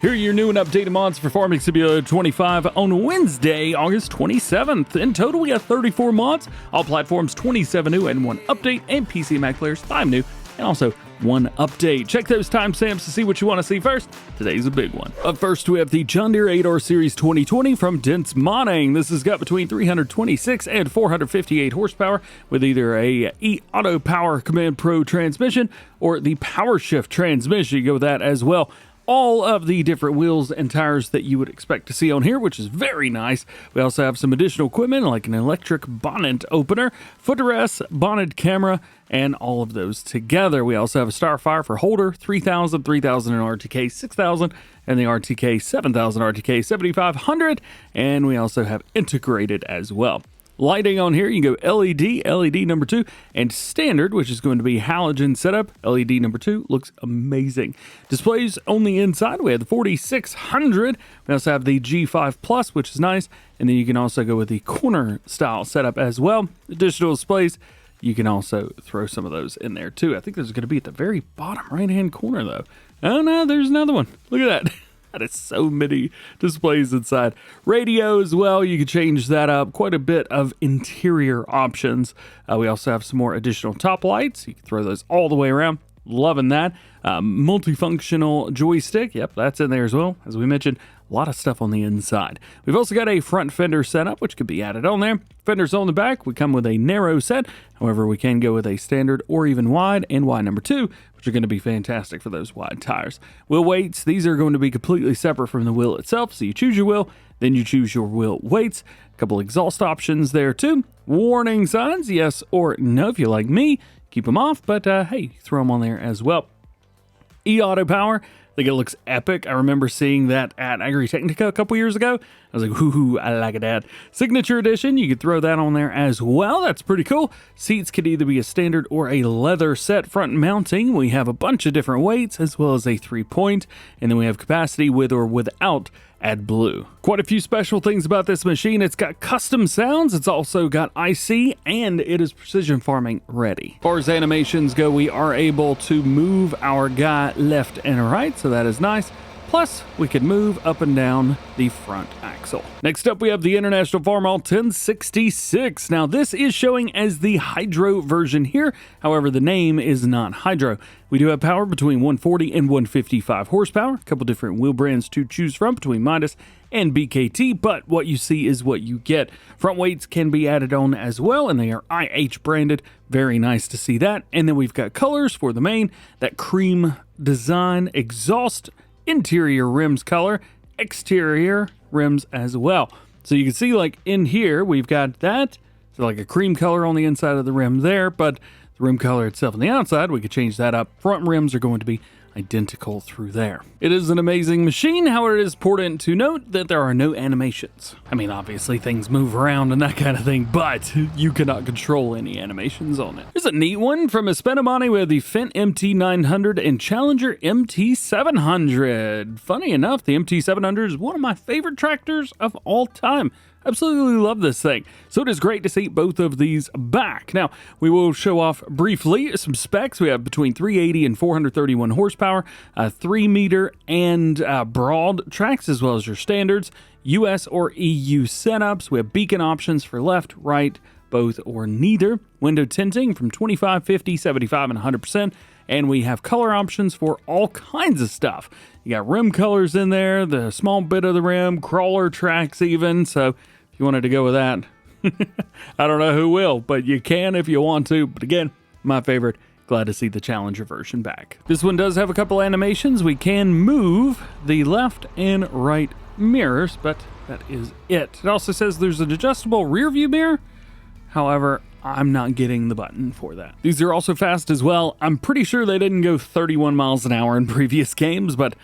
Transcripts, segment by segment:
Here are your new and updated mods for Farming Simulator 25 on Wednesday, August 27th. In total, we have 34 mods, all platforms 27 new and 1 update, and PC and Mac players 5 new and also 1 update. Check those timestamps to see what you want to see first. Today's a big one. Up first, we have the John Deere 8R Series 2020 from Dince Modding. This has got between 326 and 458 horsepower with either a E-Auto Power Command Pro transmission or the Power Shift transmission. You go with that as well. All of the different wheels and tires that you would expect to see on here, which is very nice. We also have some additional equipment like an electric bonnet opener, footrest, bonnet camera, and all of those together. We also have a Starfire for holder, 3000, 3000 in RTK 6000, and the RTK 7000, RTK 7500, and we also have integrated as well. Lighting on here, you can go LED, LED number 2, and standard, which is going to be halogen setup. LED number 2 looks amazing. Displays on the inside, we have the 4600. We also have the G5 Plus, which is nice. And then you can also go with the corner style setup as well. Additional displays, you can also throw some of those in there too. I think there's going to be at the very bottom right-hand corner though. Oh no, there's another one. Look at that. That is so many displays inside. Radio as well, you can change that up. Quite a bit of interior options. We also have some more additional top lights. You can throw those all the way around. Loving that. Multifunctional joystick. Yep, that's in there as well. As we mentioned, a lot of stuff on the inside. We've also got a front fender setup, which could be added on there. Fenders on the back. We come with a narrow set. However, we can go with a standard or even wide and wide number 2, which are going to be fantastic for those wide tires. Wheel weights, these are going to be completely separate from the wheel itself. So you choose your wheel, then you choose your wheel weights. A couple exhaust options there too. Warning signs, yes or no. If you like me, keep them off, but hey, throw them on there as well. E-Auto Power, I think it looks epic. I remember seeing that at Agritechnica a couple years ago. I was like, hoo, I like it, Dad. Signature Edition, you could throw that on there as well. That's pretty cool. Seats could either be a standard or a leather set. Front mounting, we have a bunch of different weights as well as a 3-point. And then we have capacity with or without AdBlue. Quite a few special things about this machine. It's got custom sounds, it's also got IC, and it is precision farming ready. As far as animations go, we are able to move our guy left and right, so that is nice. Plus, we can move up and down the front axle. Next up, we have the International Farmall 1066. Now, this is showing as the Hydro version here. However, the name is not Hydro. We do have power between 140 and 155 horsepower. A couple different wheel brands to choose from between Midas and BKT, but what you see is what you get. Front weights can be added on as well, and they are IH branded. Very nice to see that. And then we've got colors for the main, that cream design, exhaust, interior rims color, exterior rims as well. So you can see like in here, we've got that. So like a cream color on the inside of the rim there, but the rim color itself on the outside, we could change that up. Front rims are going to be identical through there. It is an amazing machine. However, it is important to note that there are no animations. I mean, obviously things move around and that kind of thing, but you cannot control any animations on it. Here's a neat one from Szpakowo with the Fendt MT900 and Challenger MT700. Funny enough, the MT700 is one of my favorite tractors of all time. Absolutely love this thing. So it is great to see both of these back. Now, we will show off briefly some specs. We have between 380 and 431 horsepower, 3-meter and broad tracks, as well as your standards, US or EU setups. We have beacon options for left, right, both or neither. Window tinting from 25, 50, 75, and 100%. And we have color options for all kinds of stuff. You got rim colors in there, the small bit of the rim, crawler tracks even. So if you wanted to go with that, I don't know who will, but you can if you want to. But again, my favorite. Glad to see the Challenger version back. This one does have a couple animations. We can move the left and right mirrors, but that is it. It also says there's an adjustable rear view mirror. However, I'm not getting the button for that. These are also fast as well. I'm pretty sure they didn't go 31 miles an hour in previous games, but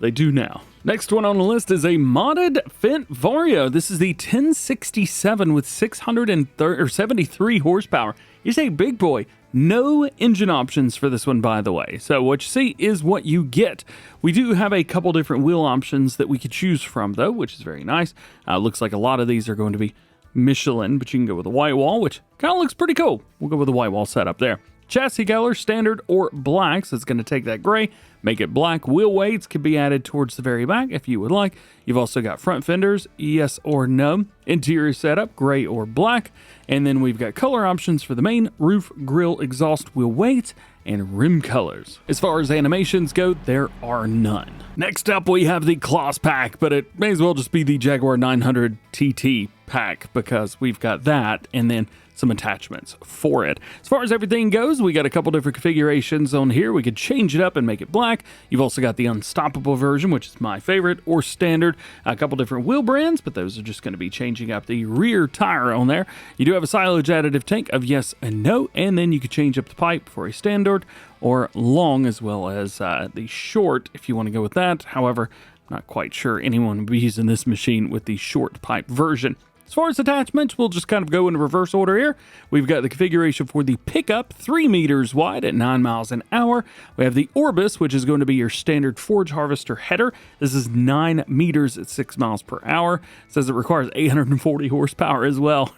they do now. Next one on the list is a modded Fendt Vario. This is the 1067 with 673 horsepower. It's a big boy. No engine options for this one, by the way. So what you see is what you get. We do have a couple different wheel options that we could choose from, though, which is very nice. Looks like a lot of these are going to be Michelin, but you can go with a white wall, which kind of looks pretty cool. We'll go with a white wall setup there. Chassis color, standard or black, so it's going to take that gray, make it black. Wheel weights can be added towards the very back if you would like. You've also got front fenders, yes or no. Interior setup, gray or black. And then we've got color options for the main, roof, grille, exhaust, wheel weights, and rim colors. As far as animations go, there are none. Next up, we have the CLAAS Pack, but it may as well just be the Jaguar 900 TT pack because we've got that and then some attachments for it. As far as everything goes, we got a couple different configurations on here. We could change it up and make it black. You've also got the unstoppable version, which is my favorite, or standard. A couple different wheel brands, but those are just going to be changing up the rear tire on there. You do have a silage additive tank of yes and no, and then you could change up the pipe for a standard or long, as well as the short if you want to go with that. However, I'm not quite sure anyone will be using this machine with the short pipe version. As far as attachments, we'll just kind of go in reverse order here. We've got the configuration for the pickup, 3 meters wide at 9 miles an hour. We have the Orbis, which is going to be your standard forage harvester header. This is 9 meters at 6 miles per hour. It says it requires 840 horsepower as well.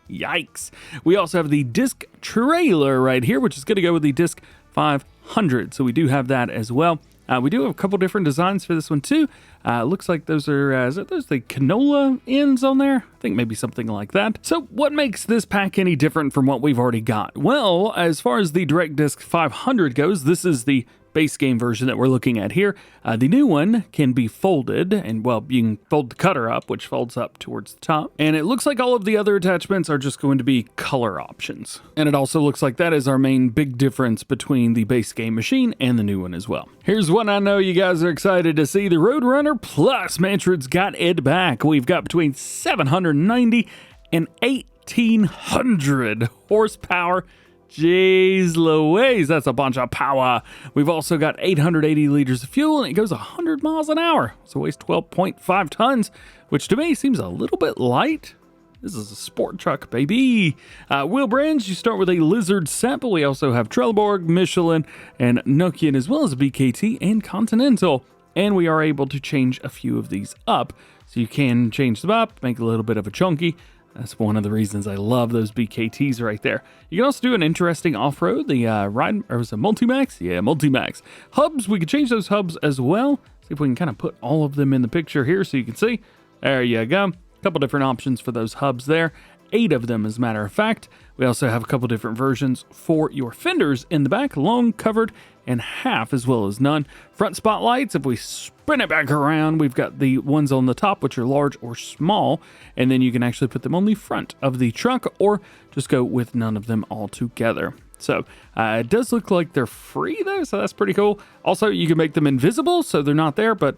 Yikes. We also have the disc trailer right here, which is going to go with the disc 500. So we do have that as well. We do have a couple different designs for this one too. Looks like those are, is those the canola ends on there? I think maybe something like that. So what makes this pack any different from what we've already got? Well, as far as the Direct Disc 500 goes, this is the base game version that we're looking at here. The new one can be folded, and well, you can fold the cutter up, which folds up towards the top. And it looks like all of the other attachments are just going to be color options. And it also looks like that is our main big difference between the base game machine and the new one as well. Here's one I know you guys are excited to see, the Roadrunner Plus. Manfred's got it back. We've got between 790 and 1800 horsepower. Jeez Louise, that's a bunch of power. We've also got 880 liters of fuel, and it goes 100 miles an hour. So it weighs 12.5 tons, which to me seems a little bit light. This is a sport truck, baby. Wheel brands, you start with a Lizard set, but we also have Trelleborg, Michelin, and Nokian, as well as BKT and Continental. And we are able to change a few of these up. So you can change them up, make a little bit of a chunky. That's one of the reasons I love those BKTs right there. You can also do an interesting off-road, the ride, or was it Multimax? Yeah, Multimax. Hubs, we could change those hubs as well. See if we can kind of put all of them in the picture here so you can see. There you go. A couple different options for those hubs there. 8 of them, as a matter of fact. We also have a couple different versions for your fenders in the back, long, covered, and half, as well as none. Front spotlights, if we spin it back around, we've got the ones on the top, which are large or small, and then you can actually put them on the front of the truck or just go with none of them altogether. So it does look like they're free though, so that's pretty cool. Also, you can make them invisible, so they're not there, but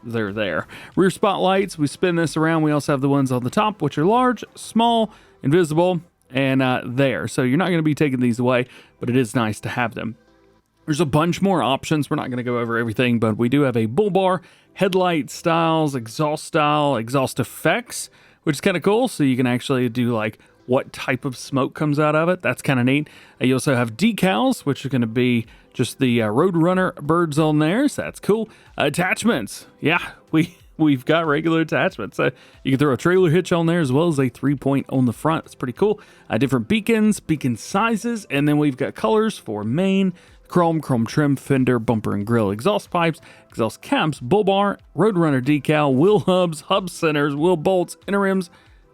they're there. Rear spotlights, we spin this around. We also have the ones on the top, which are large, small, invisible, and there. So you're not going to be taking these away, but it is nice to have them. There's a bunch more options. We're not going to go over everything, but we do have a bull bar, headlight styles, exhaust effects, which is kind of cool. So you can actually do like what type of smoke comes out of it. That's kind of neat. You also have decals, which are going to be just the Roadrunner birds on there. So that's cool. Attachments. Yeah, we've got regular attachments. You can throw a trailer hitch on there as well as a 3-point on the front. It's pretty cool. Different beacons, beacon sizes, and then we've got colors for main, chrome trim, fender, bumper and grill, exhaust pipes, exhaust caps, bull bar, Roadrunner decal, wheel hubs, hub centers, wheel bolts, inner rims,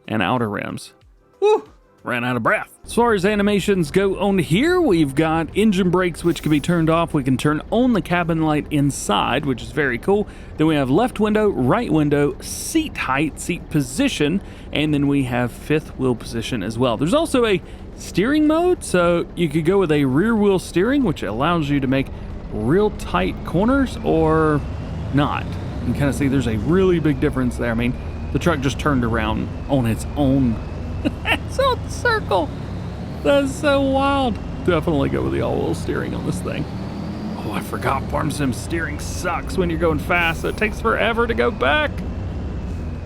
and outer rims. Woo! Ran out of breath. As far as animations go on here, we've got engine brakes, which can be turned off. We can turn on the cabin light inside, which is very cool. Then we have left window, right window, seat height, seat position, and then we have fifth wheel position as well. There's also a steering mode, so you could go with a rear wheel steering, which allows you to make real tight corners or not. You can kind of see there's a really big difference there. I mean, the truck just turned around on its own. It's on the circle. That's so wild. Definitely go with the all-wheel steering on this thing. Oh, I forgot Farm Sim steering sucks when you're going fast, so it takes forever to go back.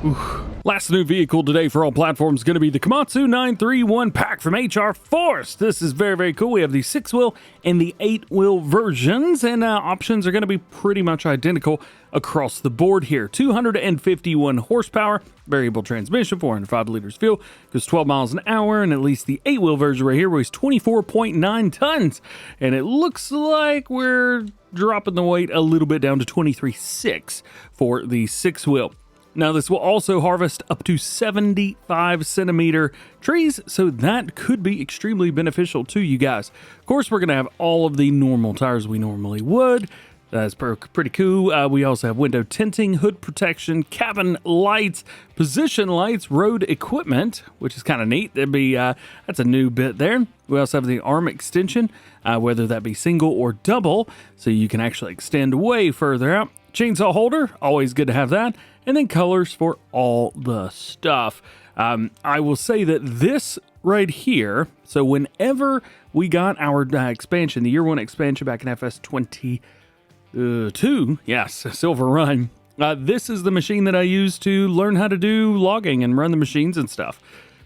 Oof. Last new vehicle today for all platforms is going to be the Komatsu 931 pack from HR Force. This is very, very cool. We have the 6-wheel and the 8-wheel versions, and options are going to be pretty much identical across the board here. 251 horsepower, variable transmission, 405 liters fuel, goes 12 miles an hour, and at least the 8-wheel version right here weighs 24.9 tons. And it looks like we're dropping the weight a little bit down to 23.6 for the 6-wheel. Now, this will also harvest up to 75 centimeter trees, so that could be extremely beneficial to you guys. Of course, we're going to have all of the normal tires we normally would. That's pretty cool. We also have window tinting, hood protection, cabin lights, position lights, road equipment, which is kind of neat. That's a new bit there. We also have the arm extension, whether that be single or double, so you can actually extend way further out. Chainsaw holder, always good to have that. And then colors for all the stuff. I will say that this right here, so whenever we got our expansion, the year 1 expansion back in FS22, yes, Silver Run, this is the machine that I use to learn how to do logging and run the machines and stuff.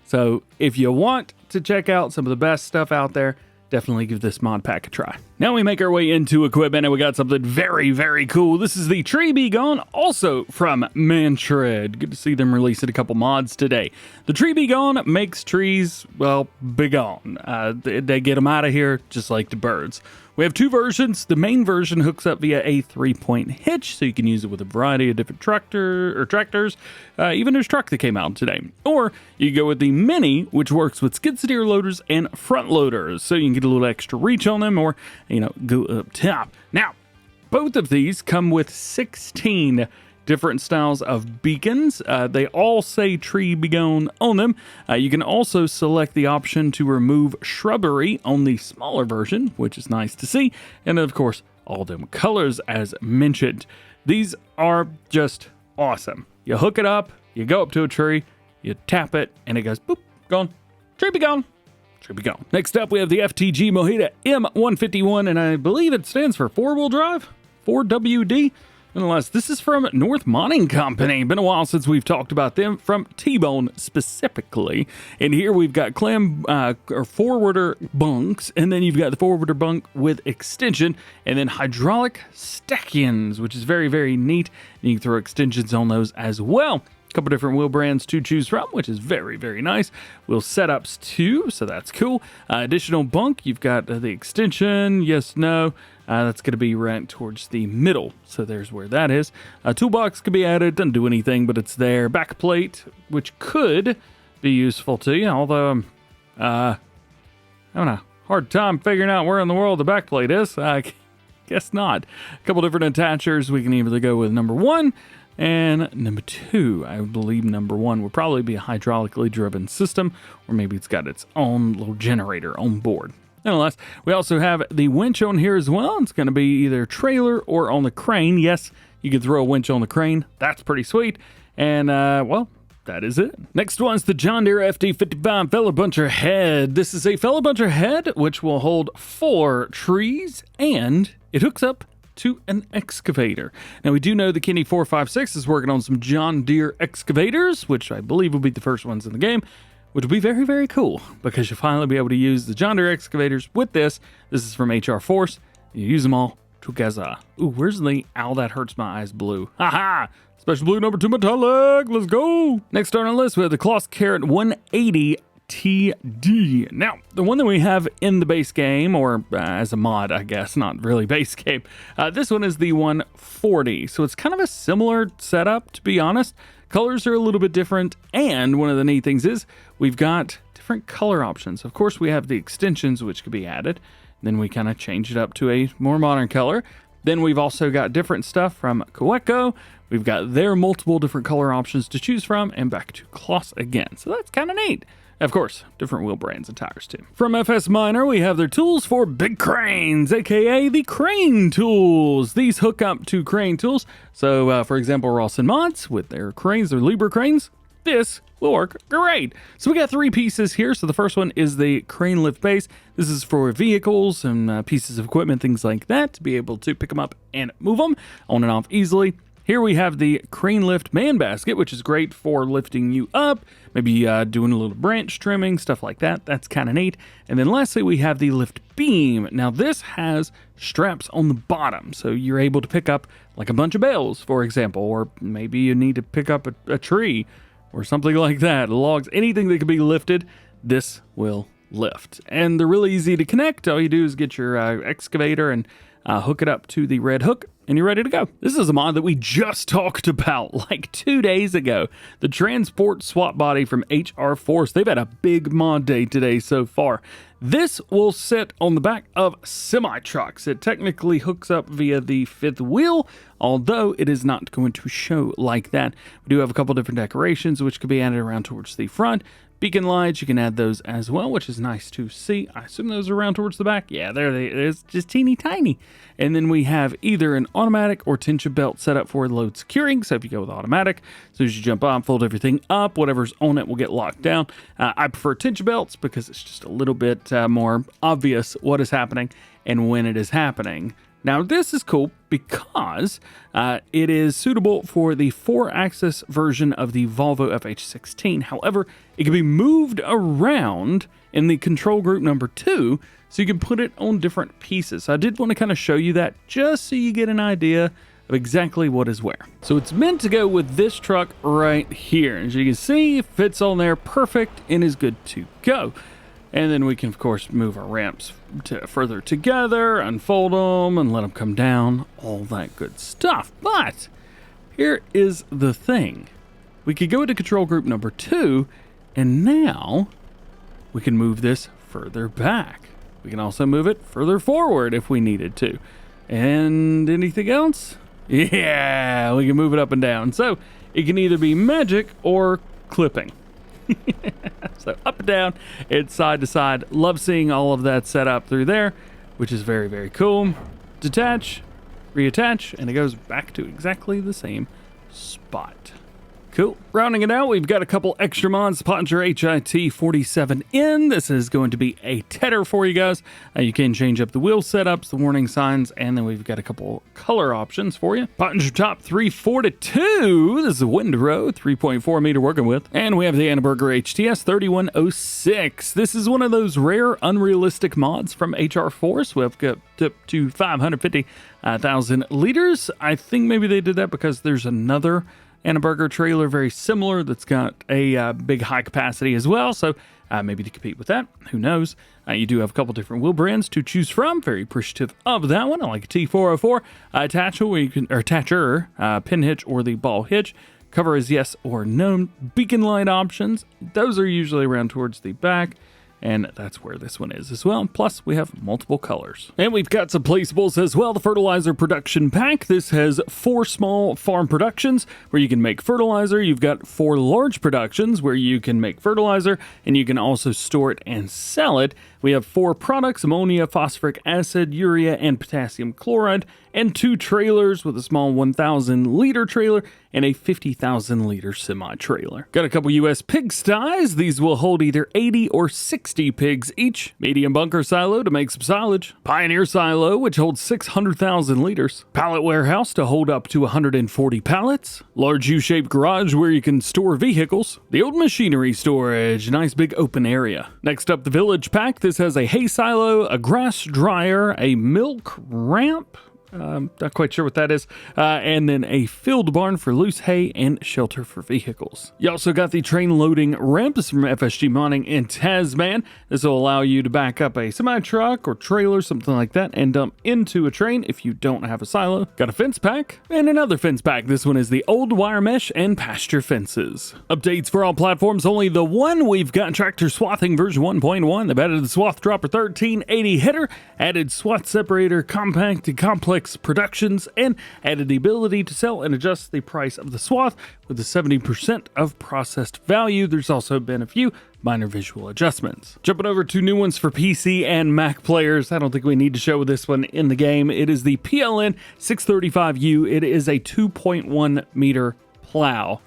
So if you want to check out some of the best stuff out there, definitely give this mod pack a try. Now we make our way into equipment, and we got something very, very cool. This is the Tree Be Gone, also from Manshred. Good to see them releasing a couple mods today. The Tree Be Gone makes trees, well, be gone. They get them out of here just like the birds. We have 2 versions. The main version hooks up via a 3-point hitch, so you can use it with a variety of different tractors. Even there's a truck that came out today. Or you go with the mini, which works with skid steer loaders and front loaders, so you can get a little extra reach on them, or go up top. Now, both of these come with 16 different styles of beacons. They all say Tree Be Gone on them. You can also select the option to remove shrubbery on the smaller version, which is nice to see. And of course, all them colors as mentioned. These are just awesome. You hook it up, you go up to a tree, you tap it, and it goes boop, gone. Tree be gone. Tree be gone. Next up, we have the FTG Moheda M151, and I believe it stands for 4-wheel drive, 4WD. Nonetheless, this is from North Mining Company. Been a while since we've talked about them, from T-Bone specifically. And here we've got or forwarder bunks, and then you've got the forwarder bunk with extension, and then hydraulic stackions, which is very, very neat. And you can throw extensions on those as well. A couple different wheel brands to choose from, which is very, very nice. Wheel setups too, so that's cool. Additional bunk, you've got the extension, yes, no. That's going to be right towards the middle, so there's where that is. Toolbox could be added, doesn't do anything, but it's there. Back plate, which could be useful to you, although I'm having a hard time figuring out where in the world the back plate is. I guess not. A couple different attachers. We can either go with number 1 and number 2. I believe number 1 will probably be a hydraulically driven system, or maybe it's got its own little generator on board. Nonetheless, we also have the winch on here as well. It's going to be either trailer or on the crane. Yes, you can throw a winch on the crane. That's pretty sweet. And, well, that is it. Next one's the John Deere FD55 Fellerbuncher head. This is a Fellerbuncher head, which will hold 4 trees, and it hooks up to an excavator. Now, we do know the Kenny 456 is working on some John Deere excavators, which I believe will be the first ones in the game, which will be very, very cool, because you'll finally be able to use the John Deere excavators with this. This is from HR Force. You use them all together. Ooh, where's the ow that hurts my eyes blue? Haha! Special blue number 2 metallic. Let's go! Next on our list, we have the CLAAS Carat 180 TD. Now, the one that we have in the base game, or as a mod, I guess, not really base game, this one is the 140. So it's kind of a similar setup, to be honest. Colors are a little bit different, and one of the neat things is we've got different color options. Of course, we have the extensions, which could be added. Then we kind of change it up to a more modern color. Then we've also got different stuff from Komatsu. We've got their multiple different color options to choose from, and back to CLAAS again. So that's kind of neat. Of course, different wheel brands and tires too. From FS Minor, we have their tools for big cranes, aka the crane tools. These hook up to crane tools. So, for example, Ross and Mods with their cranes, their Libra cranes, this will work great. So we got 3 pieces here. So the first one is the crane lift base. This is for vehicles and pieces of equipment, things like that, to be able to pick them up and move them on and off easily. Here we have the crane lift man basket, which is great for lifting you up, maybe doing a little branch trimming, stuff like that. That's kind of neat. And then lastly, we have the lift beam. Now this has straps on the bottom, so you're able to pick up like a bunch of bales, for example, or maybe you need to pick up a tree or something like that, logs, anything that can be lifted, this will lift. And they're really easy to connect. All you do is get your excavator and hook it up to the red hook, and you're ready to go. This is a mod that we just talked about like 2 days ago. The transport swap body from HR Force. They've had a big mod day today so far. This will sit on the back of semi-trucks. It technically hooks up via the fifth wheel, although it is not going to show like that. We do have a couple different decorations which could be added around towards the front. Beacon lights, you can add those as well, which is nice to see. I assume those are around towards the back. Yeah, there they is, just teeny tiny. And then we have either an automatic or tension belt set up for load securing. So if you go with automatic, as soon as you jump on, fold everything up, whatever's on it will get locked down. I prefer tension belts because it's just a little bit more obvious what is happening and when it is happening. Now this is cool because it is suitable for the 4-axis version of the Volvo FH16. However, it can be moved around in the control group number 2, so you can put it on different pieces. So I did want to kind of show you that just so you get an idea of exactly what is where. So it's meant to go with this truck right here. As you can see, it fits on there perfect and is good to go. And then we can, of course, move our ramps further together, unfold them, and let them come down, all that good stuff. But here is the thing. We could go into control group number 2, and now we can move this further back. We can also move it further forward if we needed to. And anything else? Yeah, we can move it up and down. So it can either be magic or clipping. So up and down, it's side to side. Love seeing all of that set up through there, which is very, very cool. Detach, reattach, and it goes back to exactly the same spot. Cool. Rounding it out, we've got a couple extra mods. Pöttinger HIT 47N. This is going to be a tedder for you guys. You can change up the wheel setups, the warning signs, and then we've got a couple color options for you. Pöttinger Top 342. This is a windrow, 3.4 meter working with. And we have the Annaburger HTS 3106. This is one of those rare unrealistic mods from HR Force. We've got up to 550,000 liters. I think maybe they did that because there's another Annaburger trailer very similar that's got a big high capacity as well, so maybe to compete with that, who knows. You do have a couple different wheel brands to choose from. Very appreciative of that one. I like a T404 attacher, where you can, or attacher, pin hitch, or the ball hitch. Cover is yes or no. Beacon light options, those are usually around towards the back, and that's where this one is as well. Plus, we have multiple colors. And we've got some placeables as well. The fertilizer production pack. This has 4 small farm productions where you can make fertilizer. You've got 4 large productions where you can make fertilizer, and you can also store it and sell it. We have 4 products: ammonia, phosphoric acid, urea, and potassium chloride, and 2 trailers with a small 1,000 liter trailer and a 50,000 liter semi-trailer. Got a couple US pigsties. These will hold either 80 or 60 pigs each. Medium bunker silo to make some silage. Pioneer silo, which holds 600,000 liters. Pallet warehouse to hold up to 140 pallets. Large U-shaped garage where you can store vehicles. The old machinery storage, nice big open area. Next up, the village pack. This has a hay silo, a grass dryer, a milk ramp, not quite sure what that is, and then a field barn for loose hay and shelter for vehicles. You also got the train loading ramp. This is from FTG Modding in Tasman. This will allow you to back up a semi-truck or trailer, something like that, and dump into a train if you don't have a silo. Got a fence pack and another fence pack. This one is the old wire mesh and pasture fences. Updates for all platforms, only the one. We've got tractor swathing version 1.1. They've added the swath dropper 1380 header, added swath separator compact and complex productions, and added the ability to sell and adjust the price of the swath with a 70% of processed value. There's also been a few minor visual adjustments. Jumping over to new ones for PC and Mac players. I don't think we need to show this one in the game. It is the PLN 635U. It is a 2.1 meter plow.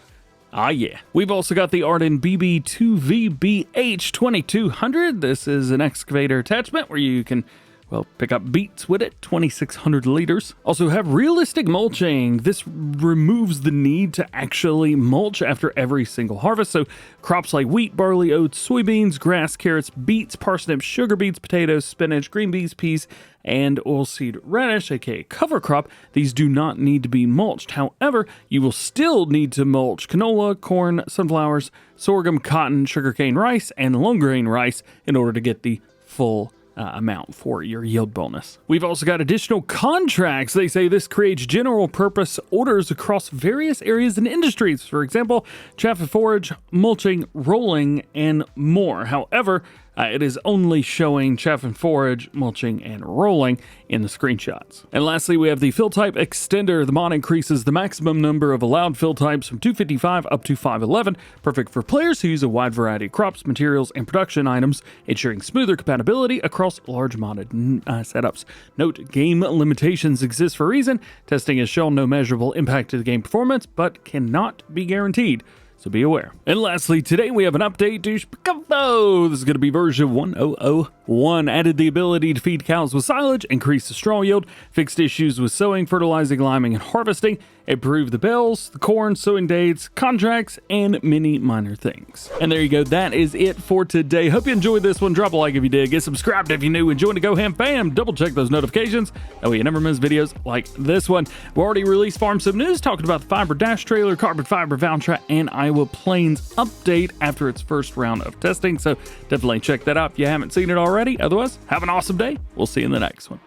Ah, yeah. We've also got the Arden BB2VBH 2200. This is an excavator attachment where you can, well, pick up beets with it, 2,600 liters. Also have realistic mulching. This removes the need to actually mulch after every single harvest. So crops like wheat, barley, oats, soybeans, grass, carrots, beets, parsnips, sugar beets, potatoes, spinach, green beans, peas, and oilseed radish, aka cover crop, these do not need to be mulched. However, you will still need to mulch canola, corn, sunflowers, sorghum, cotton, sugarcane, rice, and long grain rice in order to get the full amount for your yield bonus. We've also got additional contracts. They say this creates general purpose orders across various areas and industries. For example, chaff and forage, mulching, rolling, and more. However, it is only showing chaff and forage, mulching, and rolling in the screenshots. And lastly, we have the fill type extender. The mod increases the maximum number of allowed fill types from 255 up to 511, perfect for players who use a wide variety of crops, materials, and production items, ensuring smoother compatibility across large modded setups. Note, game limitations exist for a reason. Testing has shown no measurable impact to the game performance, but cannot be guaranteed. So be aware. And lastly, today we have an update to Szpakowo. This is going to be version 1001. Added the ability to feed cows with silage, increase the straw yield, fixed issues with sowing, fertilizing, liming, and harvesting, improved the bales, the corn, sowing dates, contracts, and many minor things. And there you go. That is it for today. Hope you enjoyed this one. Drop a like if you did. Get subscribed if you're new. And join the DjGoHam fam. Double check those notifications. That way you never miss videos like this one. We already released Farm Sim News talking about the fiber dash trailer, carbon fiber Valtra, and Iowa Plains update after its first round of testing. So definitely check that out if you haven't seen it already. Otherwise, have an awesome day. We'll see you in the next one.